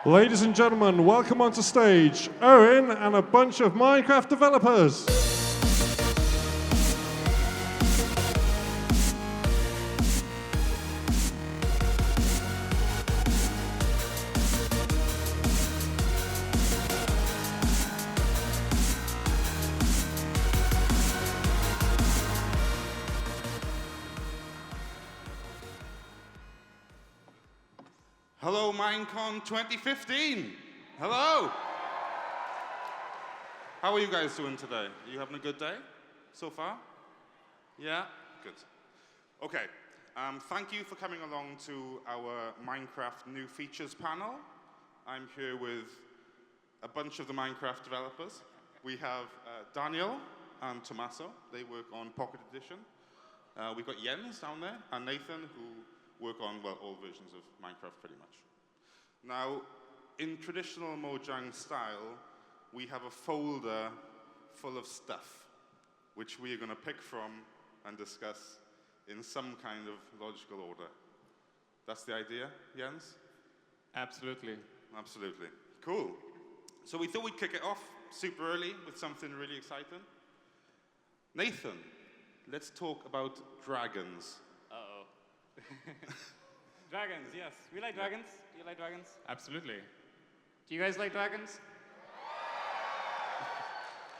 Ladies and gentlemen, welcome onto stage, Owen and a bunch of Minecraft developers. Hello, MINECON 2015. Hello. How are you guys doing today? Are you having a good day so far? Yeah? Good. Okay. Thank you for coming along to our Minecraft New Features panel. I'm here with a bunch of the Minecraft developers. We have Daniel and Tommaso. They work on Pocket Edition. We've got Jens down there and Nathan, who work on, well, all versions of Minecraft pretty much. Now, in traditional Mojang style, we have a folder full of stuff, which we are going to pick from and discuss in some kind of logical order. That's the idea, Jens? Absolutely. Absolutely. Cool. So we thought we'd kick it off super early with something really exciting. Nathan, let's talk about dragons. Uh-oh. Dragons, yes. We like dragons. Do you like dragons? Absolutely. Do you guys like dragons?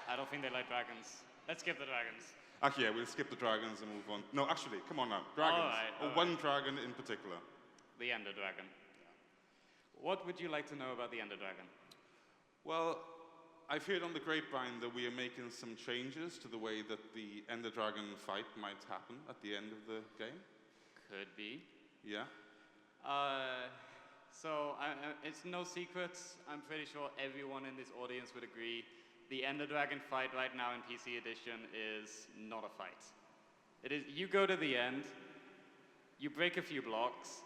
I don't think they like dragons. Let's skip the dragons. Actually, yeah, we'll skip the dragons and move on. No, actually, come on now. Dragons. All right. One dragon in particular. The Ender Dragon. What would you like to know about the Ender Dragon? Well, I've heard on the grapevine that we are making some changes to the way that the Ender Dragon fight might happen at the end of the game. Could be. Yeah? It's no secret. I'm pretty sure everyone in this audience would agree. The Ender Dragon fight right now in PC Edition is not a fight. It is, you go to the end, you break a few blocks,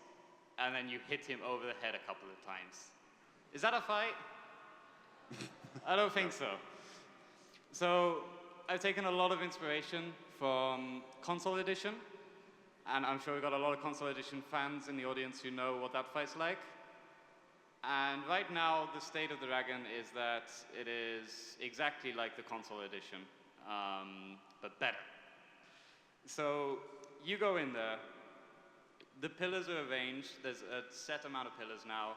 and then you hit him over the head a couple of times. Is that a fight? I don't think so. So I've taken a lot of inspiration from Console Edition, and I'm sure we've got a lot of Console Edition fans in the audience who know what that fight's like. And right now, the state of the dragon is that it is exactly like the Console Edition, but better. So you go in there, the pillars are arranged, there's a set amount of pillars now.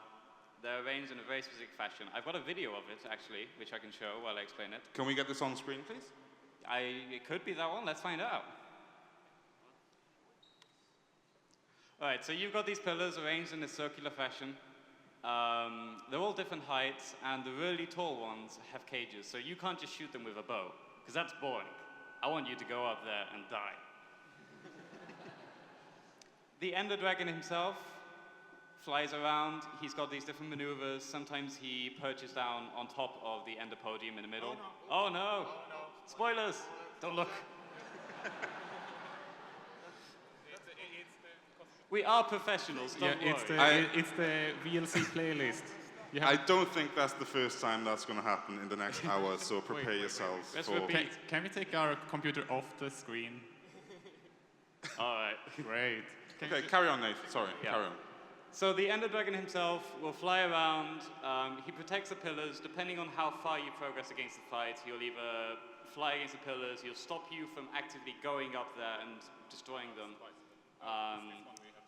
They're arranged in a very specific fashion. I've got a video of it, actually, which I can show while I explain it. Can we get this on screen, please? It could be that one, let's find out. All right, so you've got these pillars arranged in a circular fashion. They're all different heights, and the really tall ones have cages, so you can't just shoot them with a bow, because that's boring. I want you to go up there and die. The Ender Dragon himself flies around. He's got these different maneuvers. Sometimes he perches down on top of the Ender podium in the middle. Oh no! Spoilers! Don't look. We are professionals, don't worry. It's the VLC playlist. I don't think that's the first time that's going to happen in the next hour, so prepare yourselves Let's for... repeat. Can we take our computer off the screen? All right. Great. Okay, carry on, Nathan. Sorry, carry on. So the Ender Dragon himself will fly around. He protects the pillars. Depending on how far you progress against the fight, he'll either fly against the pillars, he'll stop you from actively going up there and destroying them.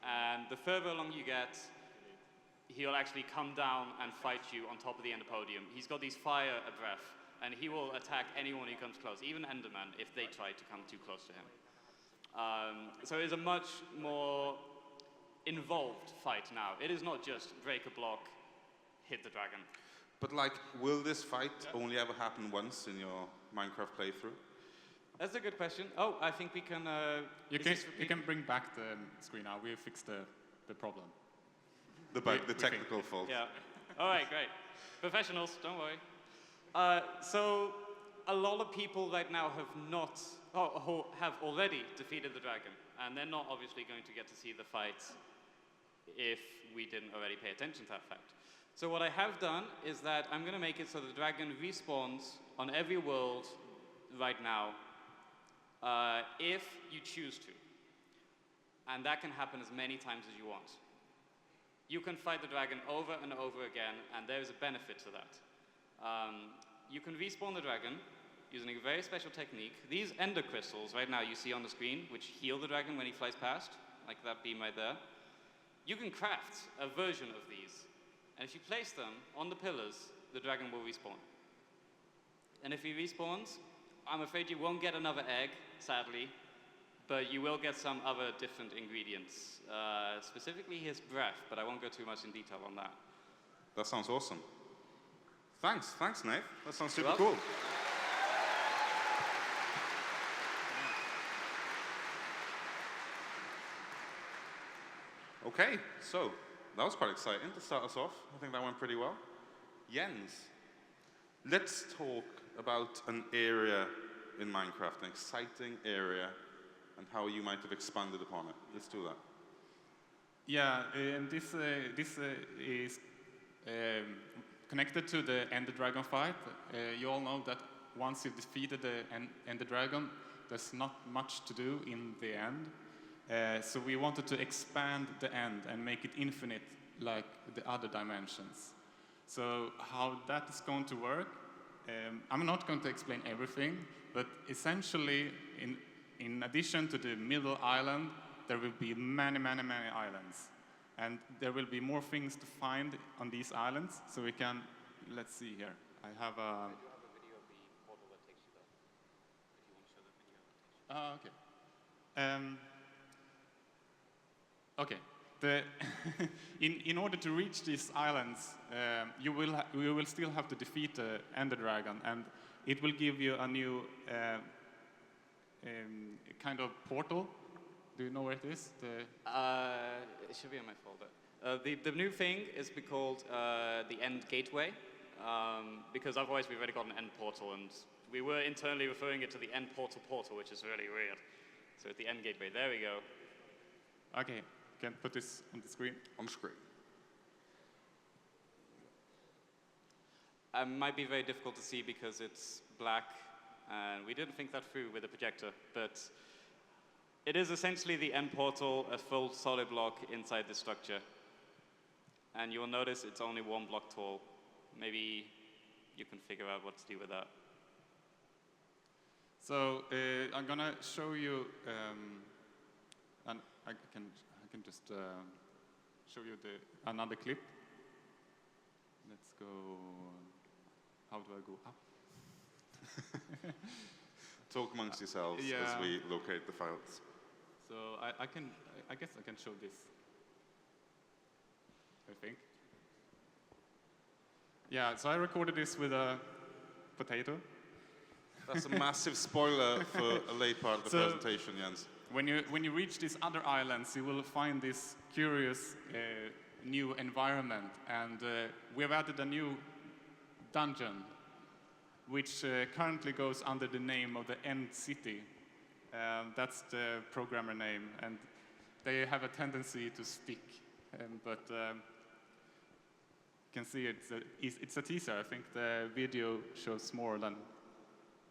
And the further along you get, he'll actually come down and fight you on top of the Ender podium. He's got these fire breath, and he will attack anyone who comes close, even Enderman, if they try to come too close to him. So it's a much more involved fight now. It is not just break a block, hit the dragon. But like, will this fight only ever happen once in your Minecraft playthrough? That's a good question. Oh, I think we can... You can bring back the screen now. We fixed the problem. The technical fault. Yeah. All right, great. Professionals, don't worry. So a lot of people right now have already defeated the dragon, and they're not obviously going to get to see the fight if we didn't already pay attention to that fact. So what I have done is that I'm going to make it so the dragon respawns on every world right now if you choose to. And that can happen as many times as you want. you can fight the dragon over and over again, and there is a benefit to that. You can respawn the dragon using a very special technique. These ender crystals right now you see on the screen, which heal the dragon when he flies past, like that beam right there. You can craft a version of these, and if you place them on the pillars, the dragon will respawn. And if he respawns, I'm afraid you won't get another egg, sadly, but you will get some other different ingredients, specifically his breath, but I won't go too much in detail on that. That sounds awesome. Thanks, Nate. That sounds super You're cool. welcome. Okay, so that was quite exciting to start us off. I think that went pretty well. Jens, let's talk about an area in Minecraft, an exciting area, and how you might have expanded upon it. Let's do that. Yeah, and this is connected to the Ender Dragon fight. You all know that once you've defeated the Ender Dragon, there's not much to do in the end. So we wanted to expand the end and make it infinite like the other dimensions. So how that is going to work, I'm not going to explain everything, but essentially in addition to the middle island, there will be many islands. And there will be more things to find on these islands, so we can, let's see here. I have a... I do have a video of the portal that takes you there, if you want to show the video. Okay. In order to reach these islands, you will still have to defeat the Ender Dragon, and it will give you a new kind of portal. Do you know where it is? It should be on my folder. The new thing is called the End Gateway, because otherwise we've already got an End Portal, and we were internally referring it to the End Portal, which is really weird. So it's the End Gateway. There we go. Okay, can put this on the screen. On screen. It might be very difficult to see because it's black, and we didn't think that through with the projector, but it is essentially the end portal, a full solid block inside the structure. And you'll notice it's only 1 block tall. Maybe you can figure out what to do with that. So I'm gonna show you, and I can just show you another clip. Let's go. How do I go up? Talk amongst yourselves as we locate the files. So I guess I can show this. I think. Yeah, so I recorded this with a potato. That's a massive spoiler for a late part of the presentation, Jens. When you reach these other islands, you will find this curious new environment, and we have added a new dungeon, which currently goes under the name of the End City. That's the programmer name, and they have a tendency to stick. But you can see it's a teaser. I think the video shows more than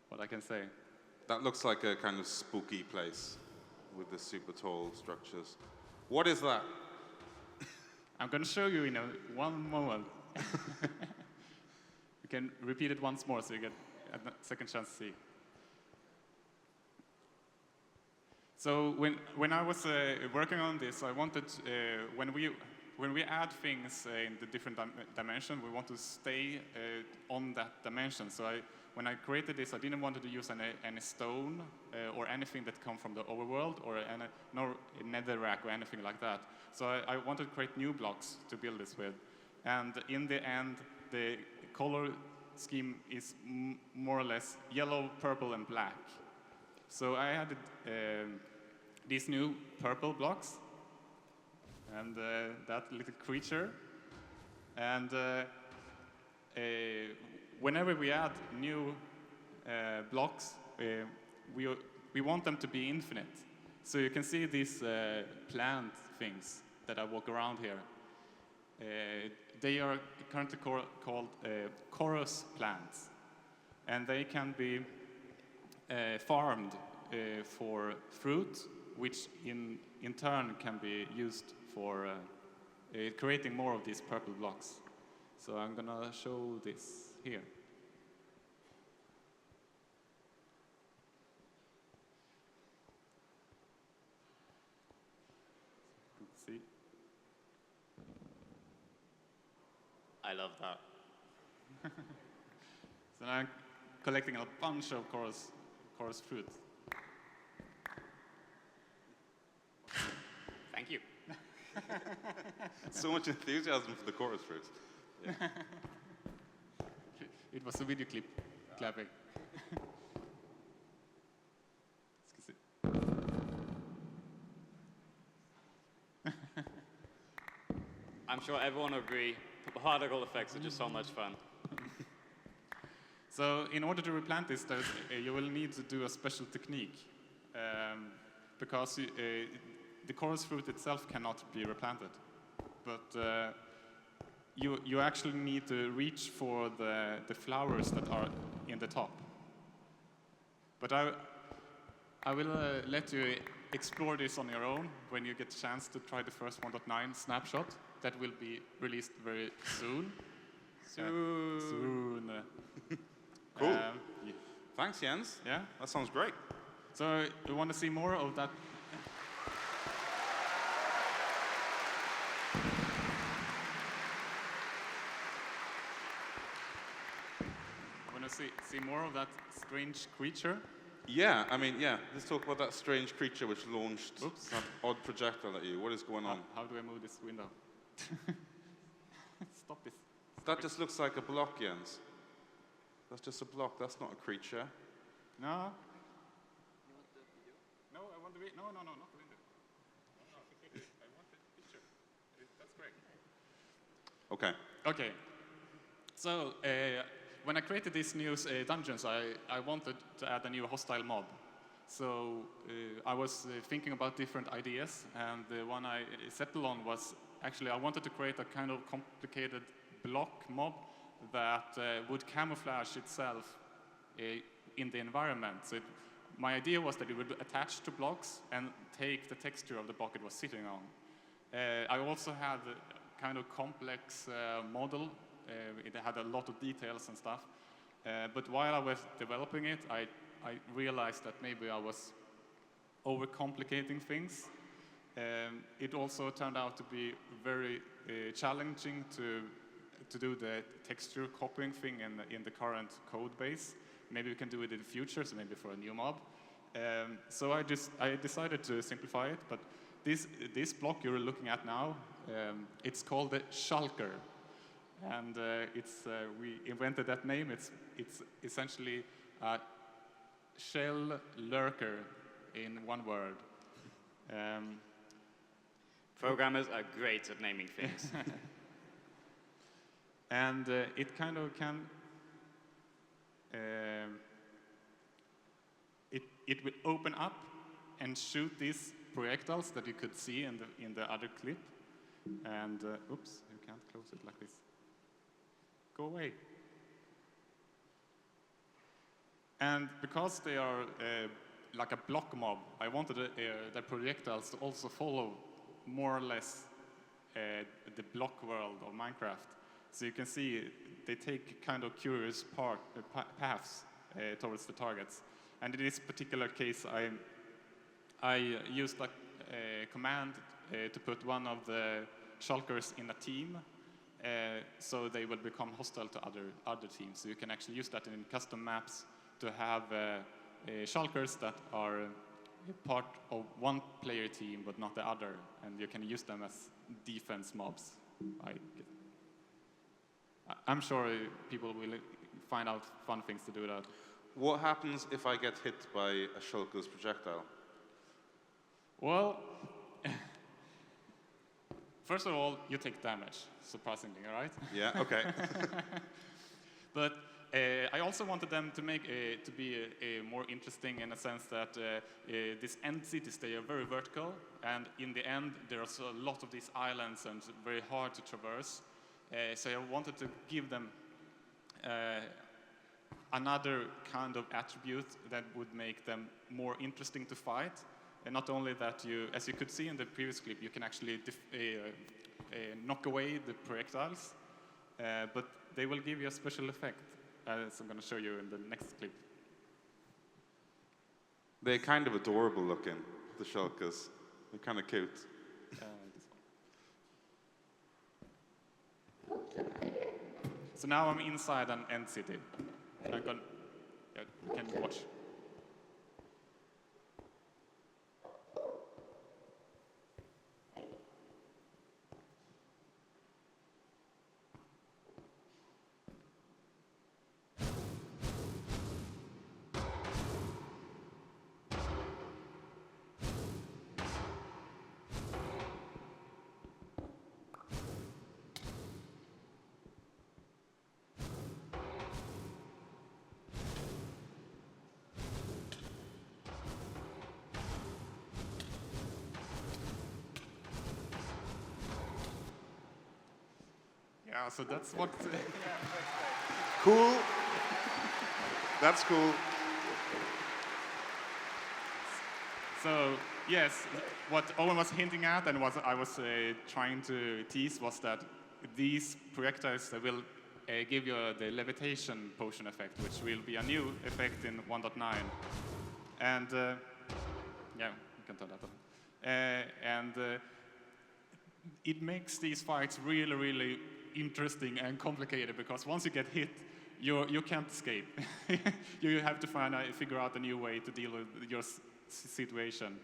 what I can say. That looks like a kind of spooky place with the super tall structures. What is that? I'm going to show you in one moment. You can repeat it once more so you get a second chance to see. So when I was working on this, I wanted, when we add things in the different dimension, we want to stay on that dimension. So when I created this, I didn't want to use any stone or anything that come from the overworld or nor netherrack or anything like that. So I wanted to create new blocks to build this with. And in the end, the color scheme is more or less yellow, purple, and black. So I added these new purple blocks and that little creature. And whenever we add new blocks, we want them to be infinite. So you can see these plant things that I walk around here. They are currently called chorus plants, and they can be farmed for fruit, which in turn can be used for creating more of these purple blocks. So I'm gonna show this here. See? I love that. So now I'm collecting a bunch of chorus fruit. Thank you. So much enthusiasm for the chorus fruits. Yeah. It was a video clip clapping. Ska se. I'm sure everyone will agree, particle effects are just so much fun. So in order to replant this, you will need to do a special technique because the chorus fruit itself cannot be replanted. But you actually need to reach for the flowers that are in the top. But I will let you explore this on your own when you get a chance to try the first 1.9 snapshot. That will be released very soon. Soon. Cool. Yeah. Thanks, Jens. Yeah. That sounds great. So you want to see more of that? Want to see more of that strange creature? Yeah, I mean, yeah. Let's talk about that strange creature which launched Oops. that odd projectile at you. What is going on? How do I move this window? Stop this. That just looks like a block, Jens. That's just a block. That's not a creature. No. You want the video? No, I want the video. No, not the window. No. I want the picture. That's great. Okay. Okay. So when I created these new dungeons, I wanted to add a new hostile mob. So I was thinking about different ideas, and the one I settled on was actually I wanted to create a kind of complicated block mob that would camouflage itself in the environment. So my idea was that it would attach to blocks and take the texture of the block it was sitting on. I also had a kind of complex model. It had a lot of details and stuff. But while I was developing it, I realized that maybe I was overcomplicating things. It also turned out to be very challenging to do the texture copying thing in the current code base. Maybe we can do it in the future, so maybe for a new mob. So I decided to simplify it, but this block you're looking at now, it's called the shulker. And we invented that name. It's essentially a shell lurker in one word. Programmers are great at naming things. And it kind of can, it will open up and shoot these projectiles that you could see in the other clip. And oops, you can't close it like this. Go away. And because they are like a block mob, I wanted the projectiles to also follow more or less the block world of Minecraft. So you can see they take kind of curious paths towards the targets. And in this particular case, I used a command to put one of the shulkers in a team, so they will become hostile to other teams. So you can actually use that in custom maps to have shulkers that are part of one player team but not the other, and you can use them as defense mobs. I'm sure people will find out fun things to do that. What happens if I get hit by a shulker's projectile? Well, first of all, you take damage, surprisingly, all right? Yeah, okay. But I also wanted them to make to be more interesting in a sense that these end cities, they are very vertical, and in the end, there's a lot of these islands and very hard to traverse. So I wanted to give them another kind of attribute that would make them more interesting to fight. And not only that, as you could see in the previous clip, you can actually knock away the projectiles, but they will give you a special effect, as I'm going to show you in the next clip. They're kind of adorable looking, the shulkers. They're kind of cute. So now I'm inside an end city. You can watch. Yeah, so that's what... Cool. That's cool. So, yes, what Owen was hinting at and what I was trying to tease was that these projectiles will give you the levitation potion effect, which will be a new effect in 1.9. And, yeah, you can turn that on. It makes these fights really, really interesting and complicated, because once you get hit, you can't escape. You have to figure out a new way to deal with your situation.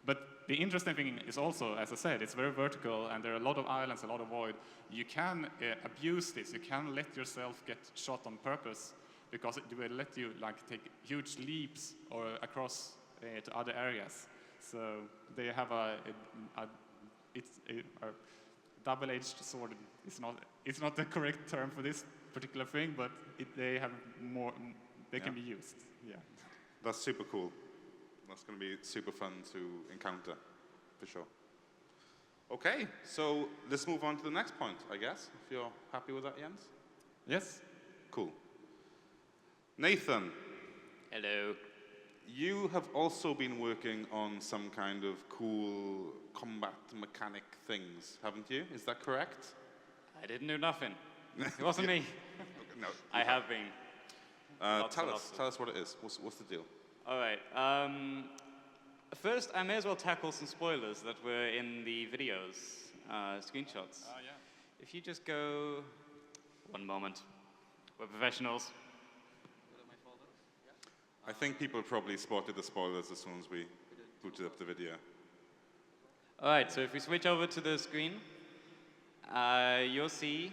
But the interesting thing is also, as I said, it's very vertical, and there are a lot of islands, a lot of void. You can abuse this. You can let yourself get shot on purpose, because it will let you take huge leaps or across to other areas. So they have a double-edged sword. It's not the correct term for this particular thing, but they have more. They can be used. Yeah. That's super cool. That's going to be super fun to encounter, for sure. Okay, so let's move on to the next point, I guess, if you're happy with that, Jens? Yes. Cool. Nathan. Hello. You have also been working on some kind of cool combat mechanic things, haven't you? Is that correct? I didn't do nothing. It wasn't me. No. I have been. Tell us what it is. What's the deal? All right. First, I may as well tackle some spoilers that were in the videos, screenshots. Yeah. If you just go... One moment. We're professionals. I think people probably spotted the spoilers as soon as we booted up the video. All right, so if we switch over to the screen, you'll see...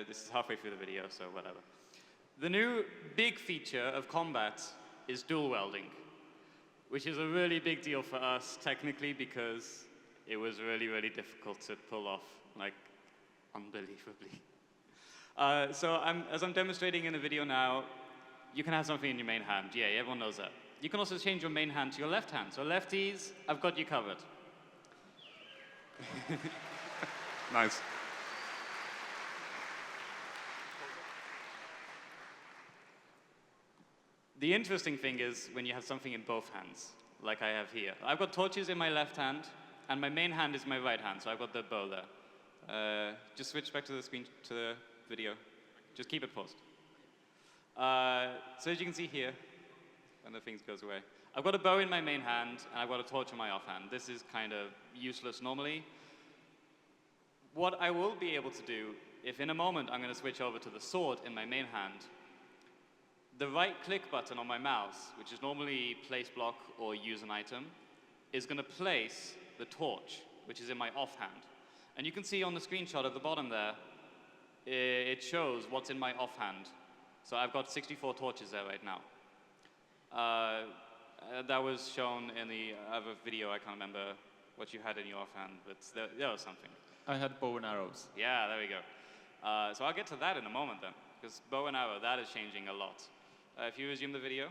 this is halfway through the video, so whatever. The new big feature of combat is dual welding, which is a really big deal for us technically, because it was really, really difficult to pull off, unbelievably. So as I'm demonstrating in the video now, you can have something in your main hand. Yeah, everyone knows that. You can also change your main hand to your left hand. So lefties, I've got you covered. Nice. The interesting thing is when you have something in both hands, like I have here. I've got torches in my left hand, and my main hand is my right hand, so I've got the bow there. Just switch back to the screen, to the video. Just keep it paused. So as you can see here, when the things goes away, I've got a bow in my main hand, and I've got a torch in my offhand. This is kind of useless normally. What I will be able to do, if in a moment I'm going to switch over to the sword in my main hand, the right-click button on my mouse, which is normally place block or use an item, is going to place the torch, which is in my offhand. And you can see on the screenshot at the bottom there, it shows what's in my offhand. So I've got 64 torches there right now. That was shown in the other video. I can't remember what you had in your offhand, but there was something. I had bow and arrows. Yeah, there we go. So I'll get to that in a moment then, because bow and arrow, that is changing a lot. If you resume the video.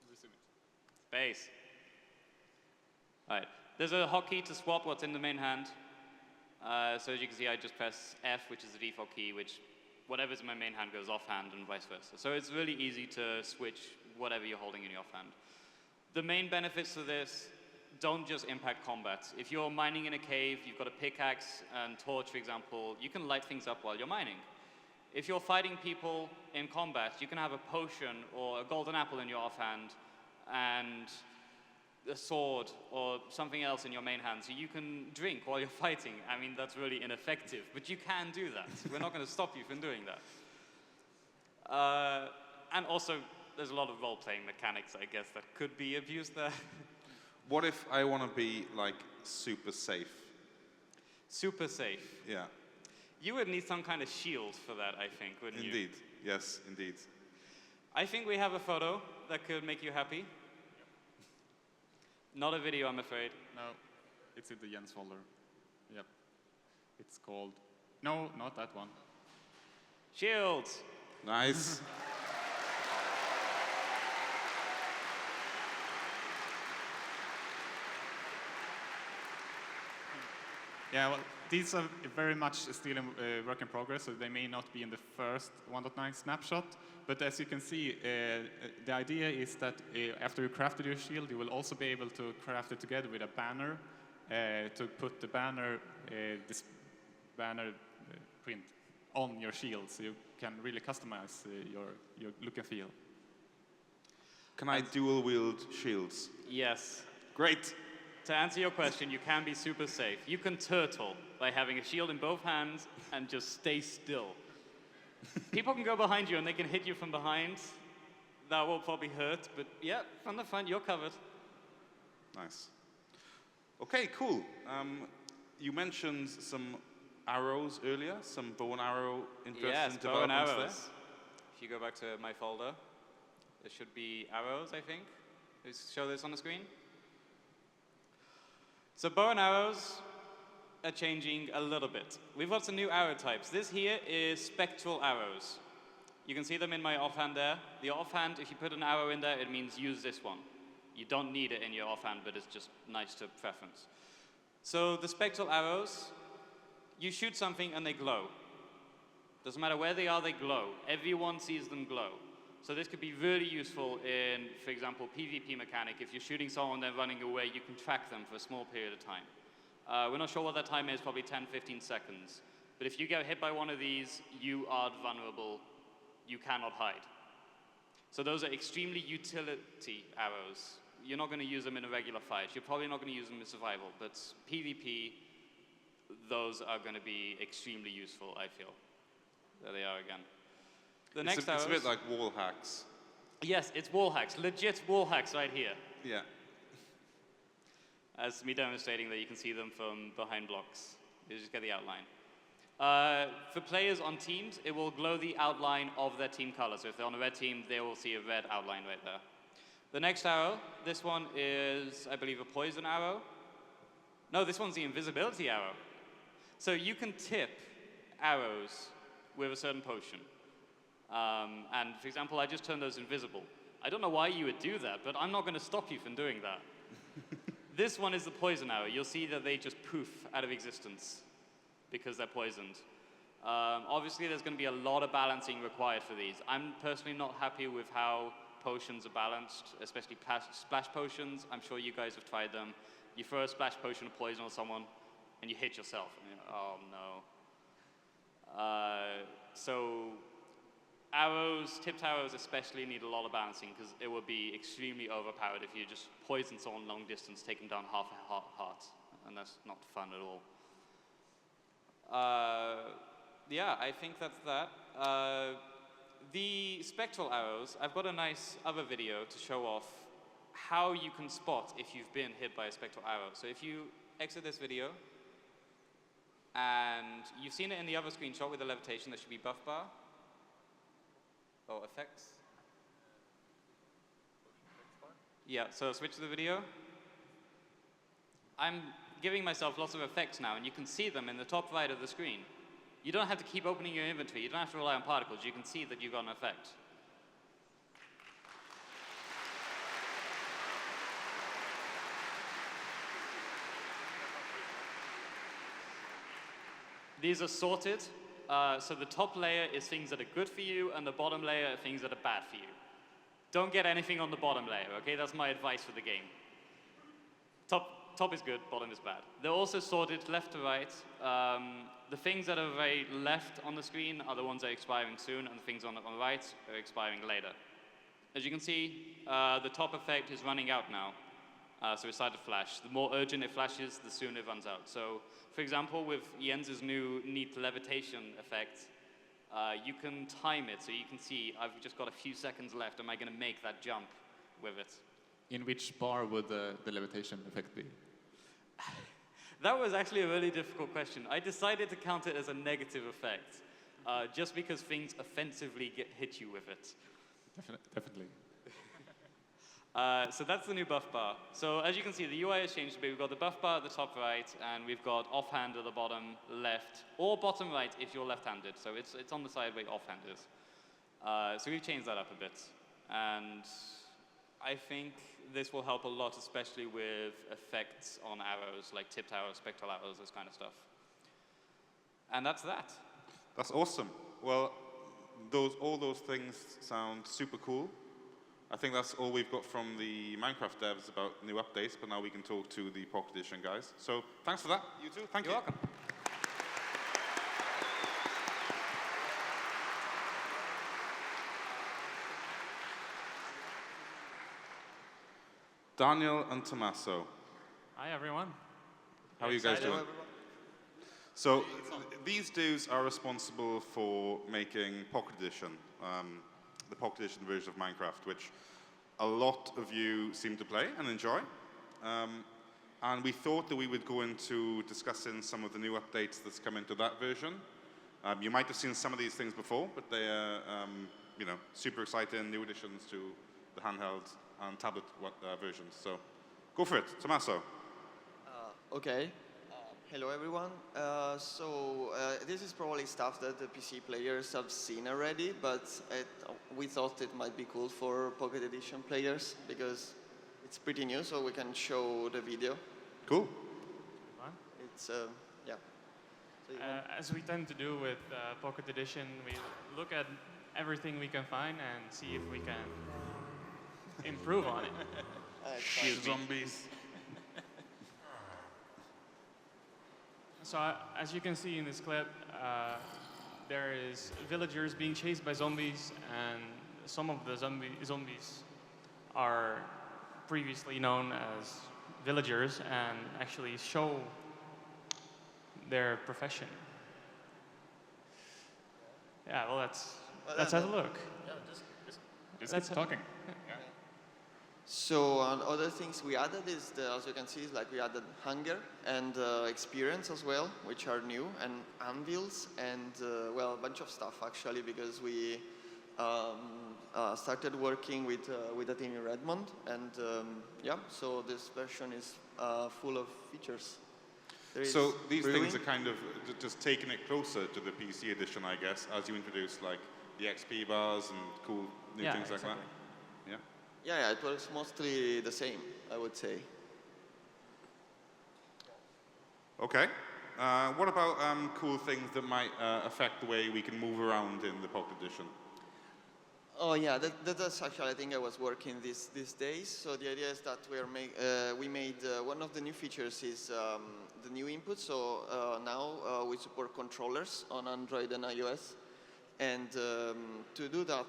Resume it. Space. All right. There's a hotkey to swap what's in the main hand. So as you can see, I just press F, which is the default key, which whatever's in my main hand goes offhand and vice versa. So it's really easy to switch whatever you're holding in your offhand. The main benefits of this, don't just impact combat. If you're mining in a cave, you've got a pickaxe and torch, for example, you can light things up while you're mining. If you're fighting people in combat, you can have a potion or a golden apple in your offhand and a sword or something else in your main hand, so you can drink while you're fighting. I mean, that's really ineffective, but you can do that. We're not going to stop you from doing that. And also, there's a lot of role-playing mechanics, I guess, that could be abused there. What if I want to be, like, super safe? Super safe. Yeah. You would need some kind of shield for that, I think, wouldn't you? Indeed. Yes, indeed. I think we have a photo that could make you happy. Not a video, I'm afraid. No, it's in the Jens folder. Yep. It's called... No, not that one. Shields! Nice. Yeah, well, these are very much still in work in progress, so they may not be in the first 1.9 snapshot. But as you can see, the idea is that after you crafted your shield, you will also be able to craft it together with a banner to put the banner, this banner print on your shield, so you can really customize your look and feel. Can I dual wield shields? Yes. Great. To answer your question, you can be super safe. You can turtle by having a shield in both hands and just stay still. People can go behind you and they can hit you from behind. That will probably hurt, but yeah, from the front, you're covered. Nice. Okay, cool. You mentioned some arrows earlier, some bow and arrow interesting bow and developments arrows. there. If you go back to my folder, there should be arrows, I think. Let's show this on the screen. So bow and arrows are changing a little bit. We've got some new arrow types. This here is spectral arrows. You can see them in my offhand there. The offhand, if you put an arrow in there, it means use this one. You don't need it in your offhand, but it's just nice to preference. So the spectral arrows, you shoot something and they glow. Doesn't matter where they are, they glow. Everyone sees them glow. So this could be really useful in, for example, PvP mechanic. If you're shooting someone and they're running away, you can track them for a small period of time. We're not sure what that time is, probably 10, 15 seconds. But if you get hit by one of these, you are vulnerable. You cannot hide. So those are extremely utility arrows. You're not going to use them in a regular fight. You're probably not going to use them in survival. But PvP, those are going to be extremely useful, I feel. There they are again. The next arrows, it's a bit like wall hacks. Yes, it's wall hacks. Legit wall hacks right here. Yeah. As me demonstrating that you can see them from behind blocks. You just get the outline. For players on teams, it will glow the outline of their team color. So if they're on a red team, they will see a red outline right there. The next arrow, this one is, I believe, a poison arrow. No, this one's the invisibility arrow. So you can tip arrows with a certain potion. And for example, I just turned those invisible. I don't know why you would do that, but I'm not going to stop you from doing that. This one is the poison arrow. You'll see that they just poof out of existence because they're poisoned. Obviously, there's going to be a lot of balancing required for these. I'm personally not happy with how potions are balanced, especially splash potions. I'm sure you guys have tried them. You throw a splash potion of poison on someone, and you hit yourself. And you're like, oh, no. So arrows, tipped arrows especially, need a lot of balancing because it would be extremely overpowered if you just poison someone long distance, take them down half a heart, and that's not fun at all. Yeah, I think that's that. The spectral arrows, I've got a nice other video to show off how you can spot if you've been hit by a spectral arrow. So if you exit this video, and you've seen it in the other screenshot with the levitation, there should be buff bar. Oh, effects. Yeah, so switch to the video. I'm giving myself lots of effects now, and you can see them in the top right of the screen. You don't have to keep opening your inventory. You don't have to rely on particles. You can see that you've got an effect. These are sorted. So the top layer is things that are good for you, and the bottom layer are things that are bad for you. Don't get anything on the bottom layer, okay? That's my advice for the game. top is good, bottom is bad. They're also sorted left to right. The things that are very left on the screen are the ones that are expiring soon, and the things on the right are expiring later. As you can see, the top effect is running out now. So it started to flash. The more urgent it flashes, the sooner it runs out. So, for example, with Jens's new neat levitation effect, you can time it. So you can see, I've just got a few seconds left. Am I going to make that jump with it? In which bar would the levitation effect be? That was actually a really difficult question. I decided to count it as a negative effect, just because things offensively hit you with it. Definitely. So that's the new buff bar. So as you can see, the UI has changed a bit. We've got the buff bar at the top right, and we've got offhand at the bottom left, or bottom right if you're left-handed. So it's on the side where offhand is. So we've changed that up a bit. And I think this will help a lot, especially with effects on arrows, like tipped arrows, spectral arrows, this kind of stuff. And that's that. That's awesome. Well, all those things sound super cool. I think that's all we've got from the Minecraft devs about new updates, but now we can talk to the Pocket Edition guys. So thanks for that, you too. Thank you. You're welcome. Daniel and Tommaso, Hi, everyone. how are you guys doing? So these dudes are responsible for making Pocket Edition, the Pocket Edition version of Minecraft, which a lot of you seem to play and enjoy. And we thought that we would go into discussing some of the new updates that's come into that version. You might have seen some of these things before, but they are super exciting new additions to the handheld and tablet versions. So go for it, Tommaso. Okay. Hello, everyone. This is probably stuff that the PC players have seen already, but we thought it might be cool for Pocket Edition players because it's pretty new, so we can show the video. Cool. It's, yeah. So As we tend to do with Pocket Edition, we look at everything we can find and see if we can improve on it. Shoot zombies. So as you can see in this clip, there is villagers being chased by zombies, and some of the zombies are previously known as villagers and actually show their profession. Yeah, well, let's have a look. Just keep talking. So other things we added is, as you can see, we added hunger and experience as well, which are new, and anvils, and a bunch of stuff actually, because we started working with a team in Redmond, and so this version is full of features. So these things are kind of just taking it closer to the PC edition, I guess, as you introduce the XP bars and cool new things like that. Yeah. Yeah, it was mostly the same, I would say. Okay. What about cool things that might affect the way we can move around in the Pocket Edition? Oh yeah, that's actually, I think I was working these days. So the idea is that we made one of the new features is the new input. So now we support controllers on Android and iOS, and to do that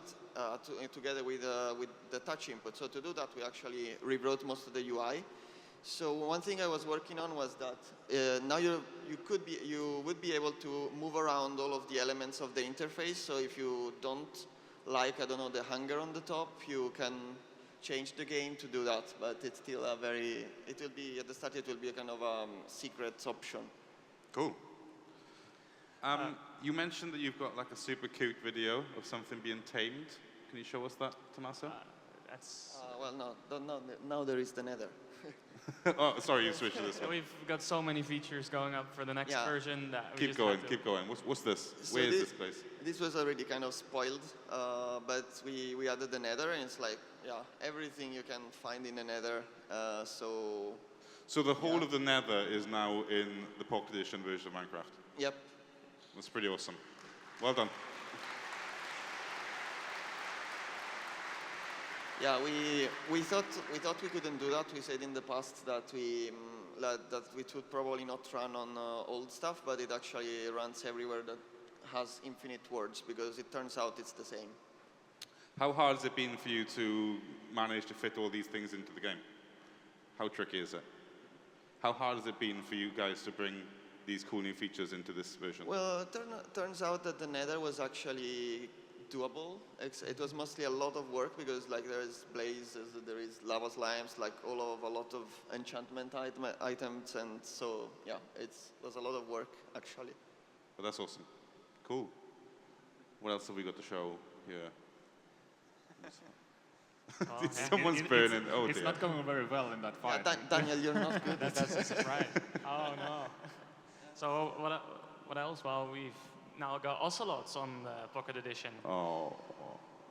together with the touch input. So to do that, we actually rewrote most of the UI. So one thing I was working on was that now you would be able to move around all of the elements of the interface. So if you don't like, I don't know, the hunger on the top, you can change the game to do that. But it's still at the start, it will be a kind of secret option. Cool. You mentioned that you've got a super cute video of something being tamed. Can you show us that, Tommaso? Now there is the nether. Oh, sorry, you switched to this one. We've got so many features going up for the next version that we keep going. What's this? So Where is this place? This was already kind of spoiled, but we added the nether, and it's everything you can find in the nether. So the whole of the nether is now in the Pocket Edition version of Minecraft? Yep. That's pretty awesome. Well done. Yeah, we thought we couldn't do that. We said in the past that that we would probably not run on old stuff, but it actually runs everywhere that has infinite words, because it turns out it's the same. How hard has it been for you to manage to fit all these things into the game? How tricky is it? How hard has it been for you guys to bring these cool new features into this version? Well, turns out that the Nether was actually doable. It was mostly a lot of work, because like there is blazes, there is lava slimes, like a lot of enchantment items, and so yeah, it was a lot of work actually. But that's awesome. Cool. What else have we got to show here? Well, Someone's burning. Oh It's dear. not going very well in that Yeah, fight. Daniel, you're not good. That's a surprise. Oh no. So what else? Well, we've now got ocelots on the Pocket Edition, Oh.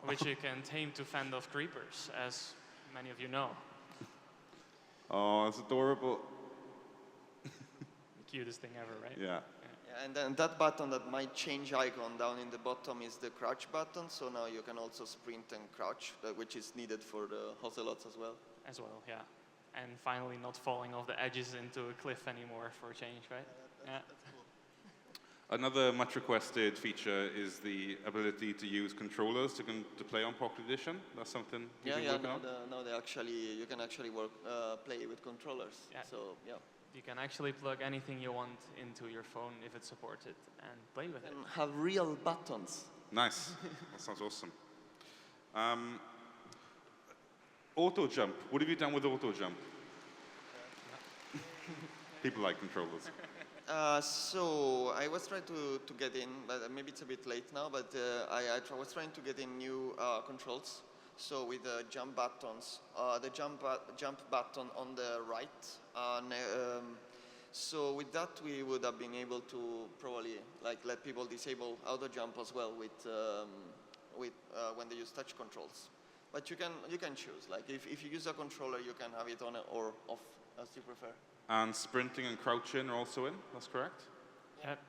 which you can tame to fend off creepers, as many of you know. Oh, it's adorable. The cutest thing ever, right? Yeah. Yeah, and then that button that might change icon down in the bottom is the crouch button. So now you can also sprint and crouch, which is needed for the ocelots as well. As well, yeah. And finally, not falling off the edges into a cliff anymore for a change, right? Yeah. Another much requested feature is the ability to use controllers to play on Pocket Edition. That's something you've been working on? Now you can actually play with controllers. Yeah. So yeah. You can actually plug anything you want into your phone if it's supported and play with it. And have real buttons. Nice. That sounds awesome. Auto jump. What have you done with auto jump? People like controllers. So I was trying to get in, but maybe it's a bit late now, but I was trying to get in new controls. So with the jump buttons, the jump button on the right. So with that, we would have been able to probably let people disable auto jump as well with when they use touch controls. But you can choose. Like if you use a controller, you can have it on or off as you prefer. And sprinting and crouching are also in, that's correct? Yep.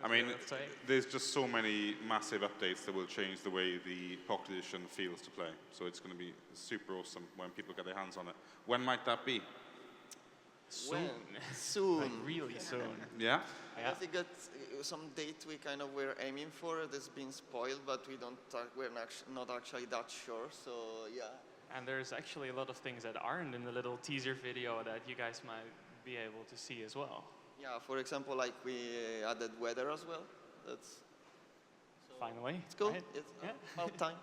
I mean, That's right. there's just so many massive updates that will change the way the Pocket Edition feels to play. So it's going to be super awesome when people get their hands on it. When might that be? Soon. Soon. Like really soon. Yeah? Yeah. I think that some date we kind of were aiming for. That's been spoiled, but we're not actually that sure. So yeah. And there's actually a lot of things that aren't in the little teaser video that you guys might be able to see as well. Yeah. For example, like we added weather as well. Finally. It's cool. Right? It's Yeah. about time.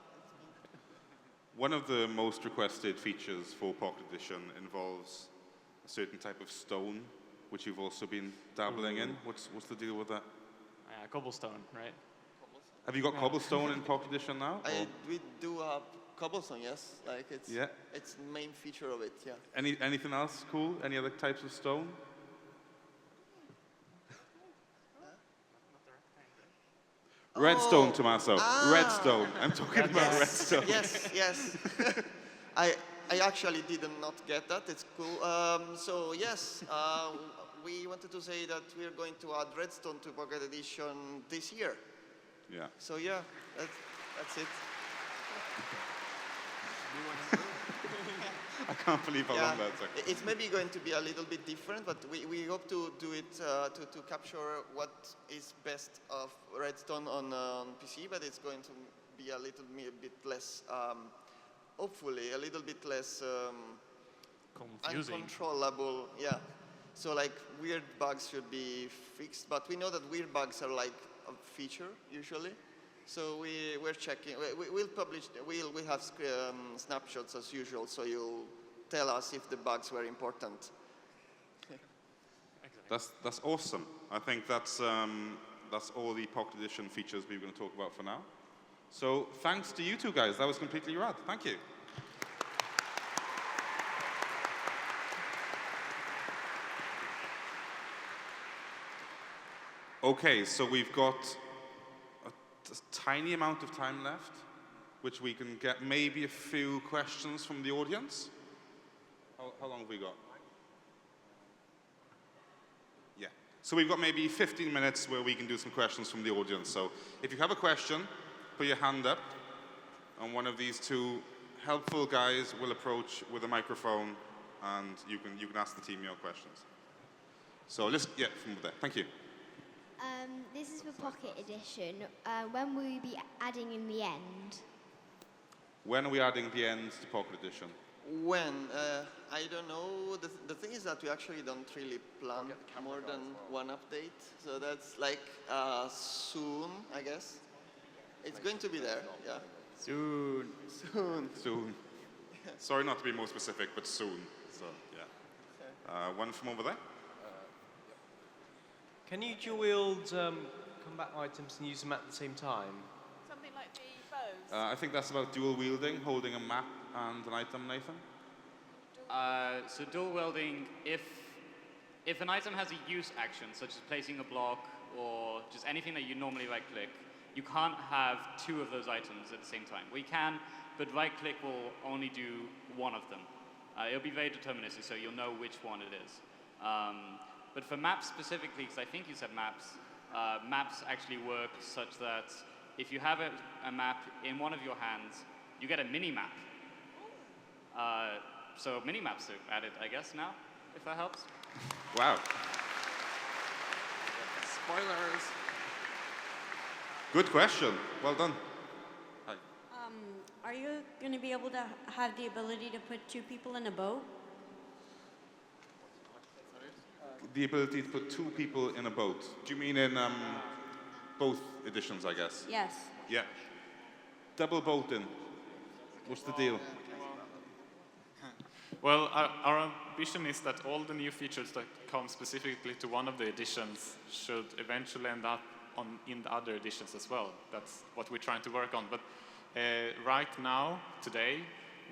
One of the most requested features for Pocket Edition involves a certain type of stone, which you've also been dabbling in. What's the deal with that? Cobblestone, right? Have you got cobblestone in Pocket Edition now? or- We do have cobblestone, yes. Like it's Yeah. it's the main feature of it. Yeah. Anything else cool? Any other types of stone? Redstone, Tommaso. Redstone. I'm talking about redstone. Yes. I actually did not get that. It's cool. So yes, we wanted to say that we're going to add redstone to Pocket Edition this year. Yeah. So yeah, that's it. I can't believe how Yeah, long that took. it's maybe going to be a little bit different, but we hope to do it to capture what is best of redstone on PC, but it's going to be a little bit less, hopefully, a little bit less Confusing. uncontrollable. Yeah. So like weird bugs should be fixed, but we know that weird bugs are like a feature usually. So we're checking. We'll publish. We'll have snapshots as usual. So you'll tell us if the bugs were important. That's awesome. I think that's all the Pocket Edition features we're going to talk about for now. So thanks to you two guys. That was completely rad. Thank you. Okay, so we've got a tiny amount of time left, which we can get maybe a few questions from the audience. How long have we got? Yeah. So we've got maybe 15 minutes where we can do some questions from the audience. So if you have a question, put your hand up, and one of these two helpful guys will approach with a microphone, and you can ask the team your questions. So let's get from there. Thank you. This is for Pocket Edition. When will you be adding in the end? When are we adding the end to Pocket Edition? When? I don't know. The thing is that we actually don't really plan more than one update. So that's like soon, I guess. It's going to be there, yeah. Soon. Soon. Soon. Sorry not to be more specific, but soon. So, yeah. One from over there. Can you dual wield combat items and use them at the same time? Something like the bows. I think that's about dual wielding, holding a map and an item, Nathan. So dual wielding, if an item has a use action, such as placing a block or just anything that you normally right-click, you can't have two of those items at the same time. We can, but right-click will only do one of them. It'll be very deterministic, so you'll know which one it is. But for maps specifically, because I think you said maps, maps actually work such that if you have a map in one of your hands, you get a mini-map. So mini-maps are added, I guess, now, if that helps. Wow. Spoilers. Good question. Well done. Hi. Are you going to be able to have the ability to put two people in a boat? The ability to put two people in a boat. Do you mean in both editions, I guess? Yes. Yeah. Double boating. What's the deal? Well, our ambition is that all the new features that come specifically to one of the editions should eventually end up in the other editions as well. That's what we're trying to work on. But right now, today,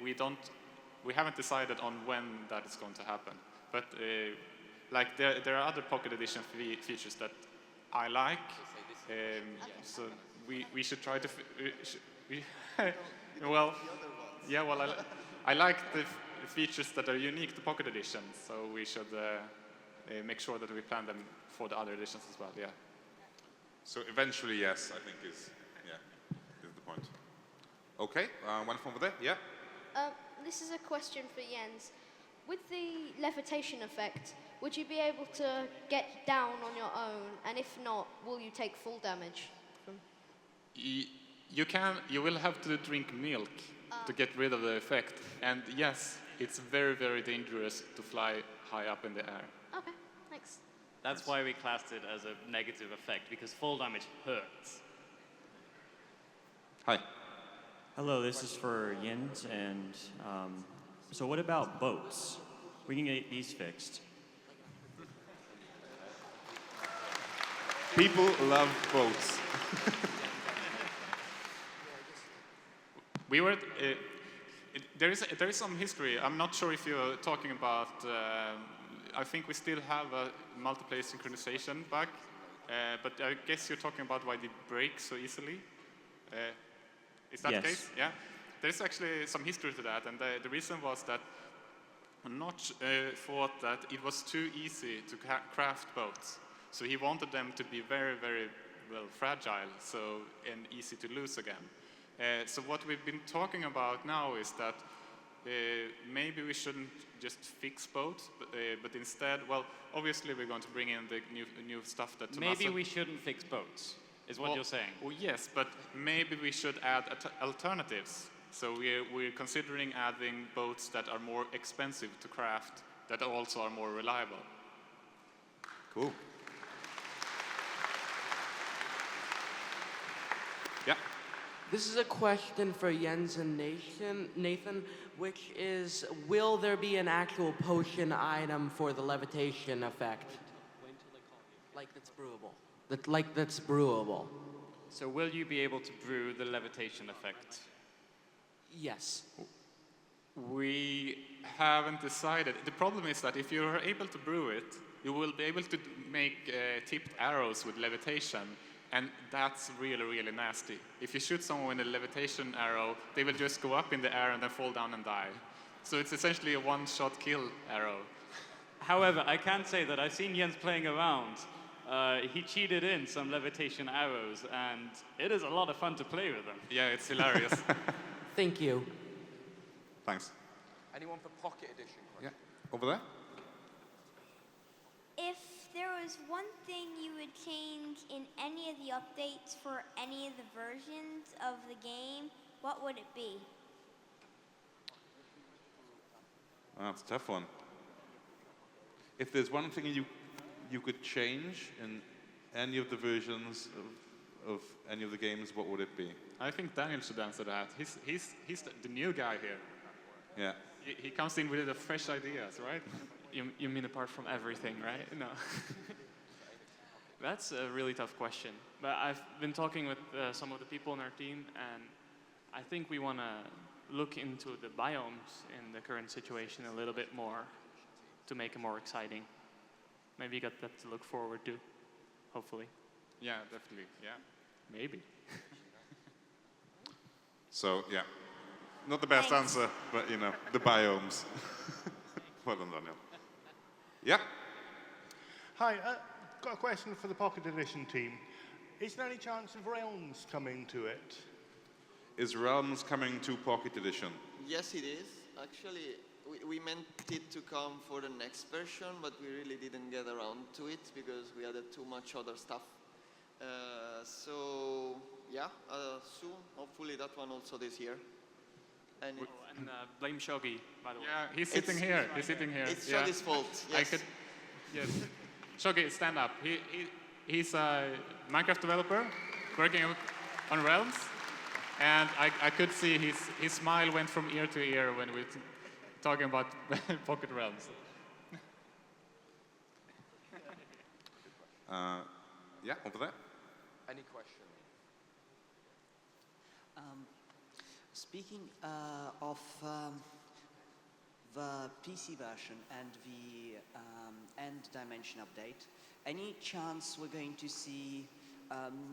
we haven't decided on when that is going to happen. But like there are other Pocket Edition features that I like. So we should try to. Well, yeah. Well, I like the features that are unique to Pocket Edition. So we should make sure that we plan them for the other editions as well. Yeah. So eventually, yes, I think is the point. Okay, one from over there, yeah. This is a question for Jens. With the levitation effect, would you be able to get down on your own? And if not, will you take full damage? You will have to drink milk to get rid of the effect. And yes, it's very, very dangerous to fly high up in the air. Okay, thanks. That's why we classed it as a negative effect, because fall damage hurts. Hi. Hello, this is for Jens, and so what about boats? We can get these fixed. People love boats. We were. There is some history. I'm not sure if you're talking about. I think we still have a multiplayer synchronization bug, but I guess you're talking about why they break so easily. Is that the case? Yeah. There's actually some history to that, and the reason was that Notch thought that it was too easy to craft boats. So he wanted them to be very, very well fragile, and easy to lose again. So what we've been talking about now is that maybe we shouldn't just fix boats, but instead, well, obviously we're going to bring in the new stuff that Maybe we shouldn't fix boats, is what you're saying. Well, yes, but maybe we should add alternatives. So we're considering adding boats that are more expensive to craft, that also are more reliable. Cool. Yeah. This is a question for Jens and Nathan, which is, will there be an actual potion item for the levitation effect? Like that's brewable. That's brewable. So will you be able to brew the levitation effect? Yes. We haven't decided. The problem is that if you are able to brew it, you will be able to make tipped arrows with levitation, and that's really, really nasty. If you shoot someone with a levitation arrow, they will just go up in the air and then fall down and die. So it's essentially a one-shot kill arrow. However, I can say that I've seen Jens playing around. He cheated in some levitation arrows, and it is a lot of fun to play with them. Yeah, it's hilarious. Thank you. Thanks. Anyone for Pocket Edition? Yeah, over there. If there was one thing you would change in any of the updates for any of the versions of the game, what would it be? That's a tough one. If there's one thing you could change in any of the versions of any of the games, what would it be? I think Daniel should answer that. He's the new guy here. Yeah. He comes in with the fresh ideas, right? You mean apart from everything, right? No. That's a really tough question. But I've been talking with some of the people on our team, and I think we want to look into the biomes in the current situation a little bit more to make it more exciting. Maybe you got that to look forward to, hopefully. Yeah, definitely, yeah. Maybe. So, yeah. Not the best answer, but, you know, the biomes. Well done, Daniel. Yeah? Hi, got a question for the Pocket Edition team. Is there any chance of Realms coming to it? Is Realms coming to Pocket Edition? Yes, it is. Actually, we meant it to come for the next version, but we really didn't get around to it because we added too much other stuff. So, yeah, soon, hopefully that one also this year. And blame Shogi, by the way. Yeah, he's sitting here. He's sitting here. It's Shogi's fault, yes. Yes. Shogi, stand up. He's a Minecraft developer working on Realms. And I could see his smile went from ear to ear when we were talking about Pocket Realms. Yeah, over there. Any question? Speaking of the PC version and the end dimension update, any chance we're going to see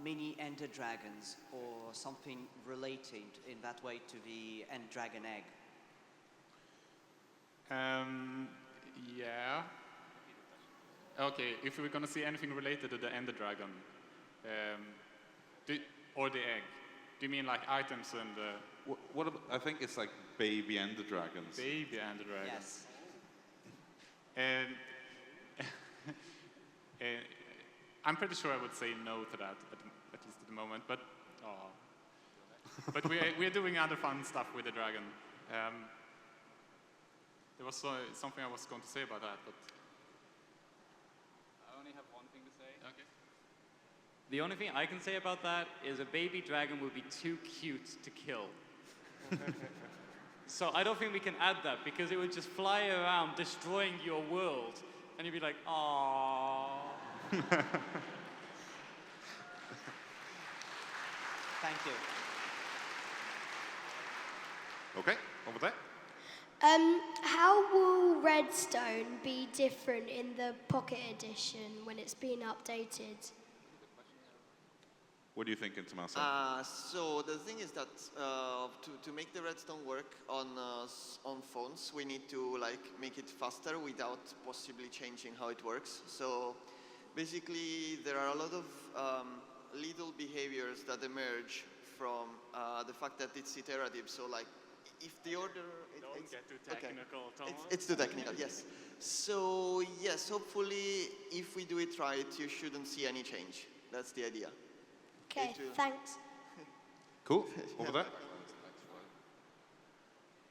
mini Ender Dragons or something related in that way to the End Dragon egg? Yeah. Okay, if we're going to see anything related to the Ender Dragon, or the egg, do you mean like items and... What about, I think it's like baby Ender Dragons. Baby Ender Dragons. Yes. And I'm pretty sure I would say no to that, at least at the moment, but but we are doing other fun stuff with the dragon. There was something I was going to say about that, but... I only have one thing to say. Okay. The only thing I can say about that is a baby dragon would be too cute to kill. So I don't think we can add that because it would just fly around destroying your world and you'd be like, aww. Thank you. Okay, over there. How will Redstone be different in the Pocket Edition when it's been updated? What do you think, Tommaso? So the thing is that to make the redstone work on phones, we need to make it faster without possibly changing how it works. So basically, there are a lot of little behaviors that emerge from the fact that it's iterative. So if the order... Don't get too technical, Thomas. It's too technical, yes. So yes, hopefully, if we do it right, you shouldn't see any change. That's the idea. Okay, thanks. Cool. Over there.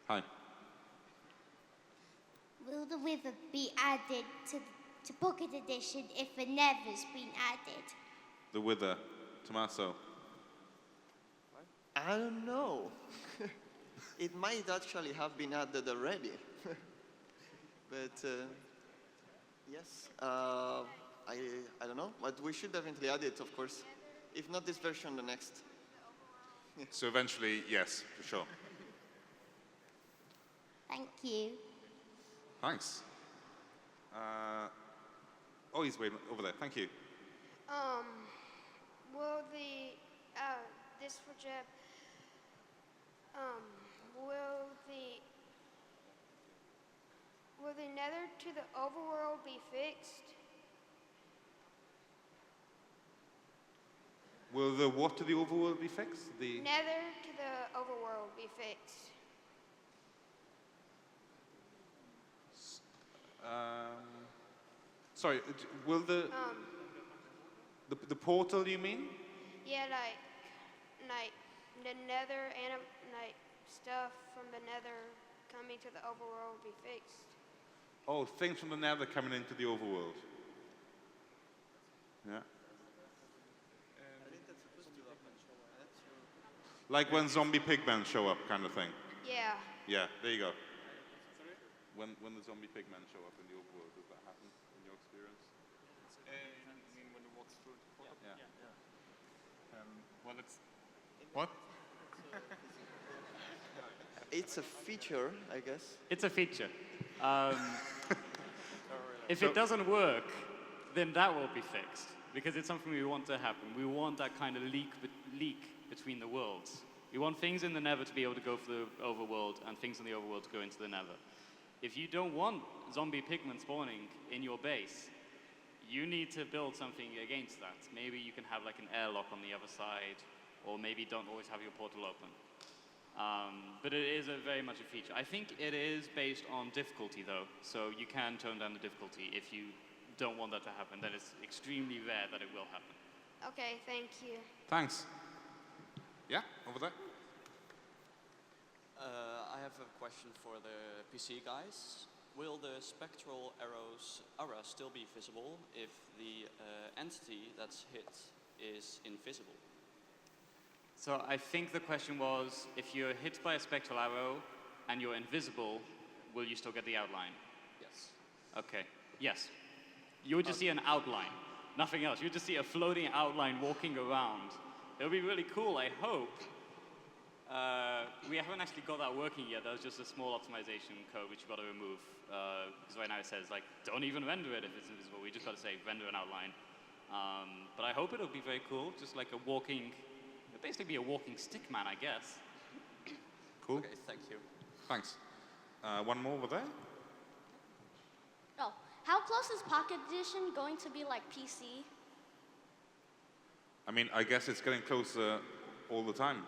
Hi. Will the Wither be added to Pocket Edition if the Nether's been added? The Wither. Tommaso. I don't know. It might actually have been added already. But yes, I don't know. But we should definitely add it, of course. If not this version, the next. So eventually, yes, for sure. Thank you. Thanks. Oh, he's way over there. Thank you. Will the this project will the Nether to the overworld be fixed? Will the what to the overworld be fixed? The Nether to the overworld be fixed. Sorry, will the portal, you mean? Yeah, like the nether like stuff from the nether coming to the overworld will be fixed. Oh, things from the nether coming into the overworld. Yeah. Like when zombie pigmen show up, kind of thing. Yeah. Yeah, there you go. When the zombie pigmen show up in the overworld, does that happen in your experience? I mean, when you walk through the portal? Yeah. Well, it's... What? It's a feature, I guess. It's a feature. If it doesn't work, then that will be fixed, because it's something we want to happen. We want that kind of leak between the worlds. We want things in the nether to be able to go for the overworld, and things in the overworld to go into the nether. If you don't want zombie pigmen spawning in your base, you need to build something against that. Maybe you can have like an airlock on the other side, or maybe don't always have your portal open. But it is very much a feature. I think it is based on difficulty though, so you can tone down the difficulty if you don't want that to happen. Then it's extremely rare that it will happen. Okay, thank you. Thanks. Yeah, over there. I have a question for the PC guys. Will the spectral aura still be visible if the entity that's hit is invisible? So I think the question was, if you're hit by a spectral arrow and you're invisible, will you still get the outline? Yes. Okay, yes. You would just see an outline, nothing else. You would just see a floating outline walking around. It'll be really cool, I hope. We haven't actually got that working yet. That was just a small optimization code which you've got to remove. Because right now it says, like, don't even render it if it's invisible. We just got to say, render an outline. But I hope it'll be very cool, just like a walking, basically be a walking stick man, I guess. Cool. Okay, thank you. Thanks. One more over there. Oh, how close is Pocket Edition going to be like PC? I mean, I guess it's getting closer all the time.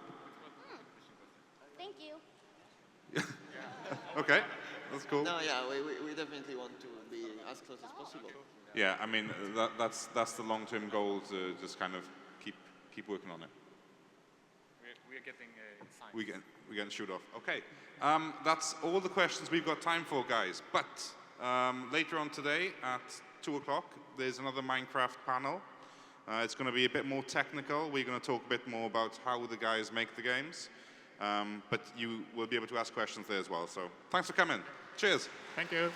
Thank you. Okay, that's cool. No, yeah, we definitely want to be as close as possible. Yeah, I mean, that's the long-term goal, to just kind of keep working on it. We're getting signs. We're getting shoot off. Okay, that's all the questions we've got time for, guys. But later on today at 2 o'clock, there's another Minecraft panel. It's going to be a bit more technical. We're going to talk a bit more about how the guys make the games. But you will be able to ask questions there as well. So thanks for coming. Cheers. Thank you.